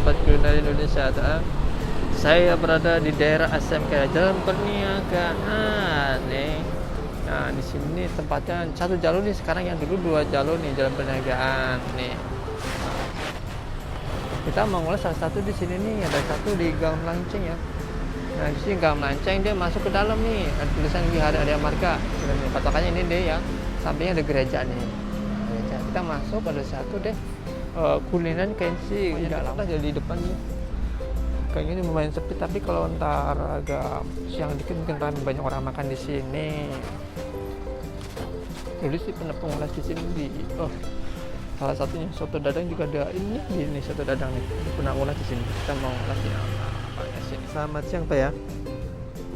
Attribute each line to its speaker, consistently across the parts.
Speaker 1: tempat kuliner Indonesia. Saya berada di daerah ASMK Jalan Perniagaan nih. Nah di sini tempatnya satu jalur nih, sekarang yang dulu 2 jalur nih Jalan Perniagaan nih. Kita mau ngulas salah satu di sini nih, ada satu di Gang Melanceng ya. Nah di sini Gang Melanceng dia masuk ke dalam nih, ada tulisan Wihara Arya Marga. Dan patokannya ini deh yang sampingnya ada gereja nih. Gereja. Kita masuk ada satu deh kuliner kensi, tidak lama jadi di depan nih. Kayaknya ini lumayan sepi, tapi kalau ntar agak siang dikit mungkin ramai, banyak orang makan di sini. Dulu sih pernah pengulas di sini di salah satunya soto dadang juga ada ini soto dadang nih. Pernah ngulas di sini. Kita mau ngulas di sini. Selamat siang Pak ya.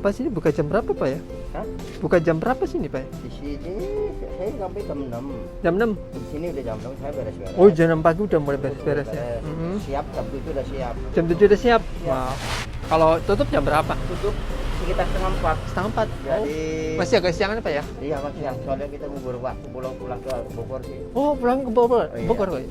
Speaker 1: Pak sini buka jam berapa Pak ya?
Speaker 2: Hah?
Speaker 1: Buka jam berapa sini Pak?
Speaker 2: Di sini saya sampai jam 6.
Speaker 1: Jam 6?
Speaker 2: Di sini udah jam 6 saya beres-beres.
Speaker 1: Oh jam 6 pagi udah mulai beres-beres ya?
Speaker 2: Siap, jam 7 udah siap.
Speaker 1: Jam 7 udah siap?
Speaker 2: Ya.
Speaker 1: Wow. Kalau tutup jam berapa?
Speaker 2: Tutup sekitar setengah 4.
Speaker 1: Setengah 4?
Speaker 2: Jadi
Speaker 1: Masih agak siangan Pak ya?
Speaker 2: iya Mas, siang. Soalnya kita mau waktu pulang ke Bogor sih.
Speaker 1: Oh pulang ke Bogor?
Speaker 2: Oh, iya.
Speaker 1: Bogor Pak?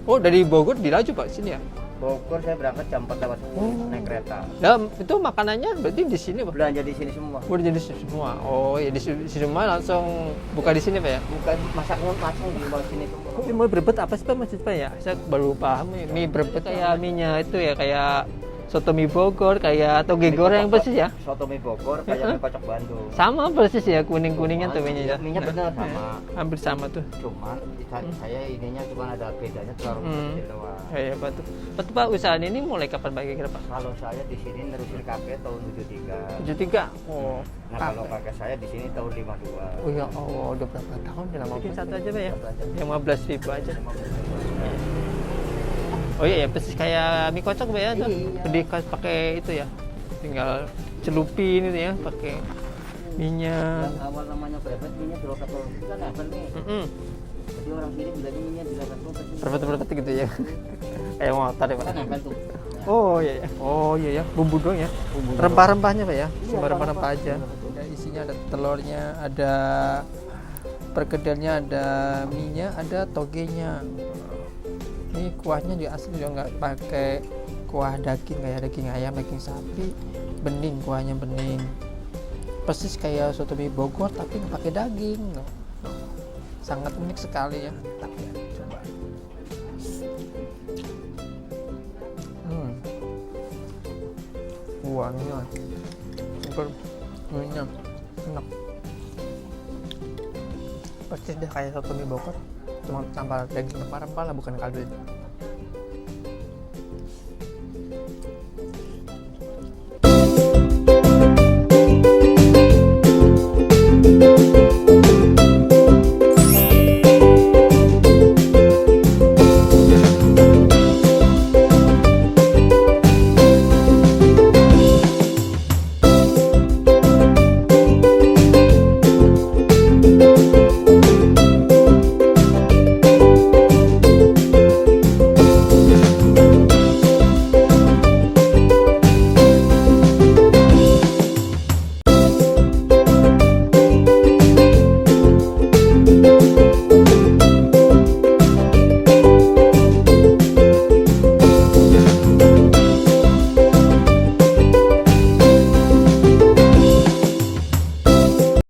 Speaker 1: Oh dari Bogor dilaju Pak sini ya?
Speaker 2: Bogor saya berangkat jam 4 lewat 10 naik kereta.
Speaker 1: Ya itu makanannya berarti di sini Pak?
Speaker 2: Belanja di sini semua.
Speaker 1: Udah jadi semua. Oh iya di sini semua langsung buka di sini Pak ya?
Speaker 2: Bukan masaknya langsung di bawah sini semua.
Speaker 1: Ini mau berebet apa sih Pak maksud Pak ya? Saya baru paham nih. Mie berebet kayak mie-nya itu ya, kayak soto mie Bogor, kayak toge goreng persis ya?
Speaker 2: Soto mie Bogor kayak mie kocok Bandung.
Speaker 1: Sama persis ya, kuning-kuningan tuh mie-nya ya?
Speaker 2: Minyak bener sama.
Speaker 1: Hampir sama tuh.
Speaker 2: Cuman saya ininya cuma ada bedanya telur kecil doang.
Speaker 1: Kayak apa tuh? Pak usaha ini mulai kapan Pak kira-kira Pak?
Speaker 2: Kalau saya di sini nerusin kakek tahun 73.
Speaker 1: 73? Oh.
Speaker 2: Nah kalau kakek saya di sini tahun 52.
Speaker 1: Oh ya Allah, udah berapa tahun ya lama? Bikin satu aja Pak ya? 15.000 aja. Oh iya ya, persis kayak mie kocok Pak ya tuh. Pakai itu ya. Tinggal celupin itu ya, pakai minyak.
Speaker 2: Yang awal namanya brebet minyak dua katol itu kan apa nih? Jadi orang sini bilangnya minyak dua katol.
Speaker 1: Berapa gitu ya? Kayak motor ya Pak.
Speaker 2: Kan nempel tuh.
Speaker 1: Oh iya ya. Oh iya ya, bumbu doang ya. Rempah-rempahnya Pak ya. Semua rempah-rempah aja. Ya, isinya ada telurnya, ada perkedelnya, ada minyak, ada togenya. Ini kuahnya juga asli, juga nggak pakai kuah daging kayak daging ayam, daging sapi, bening, kuahnya bening. Persis kayak soto mie Bogor tapi nggak pakai daging. Sangat unik sekali ya. Tapi ya, coba. Wanginya, super, minyak, enak. Persis deh kayak soto mie Bogor, cuma tanpa daging rempah-rempah lah, bukan kaldu itu.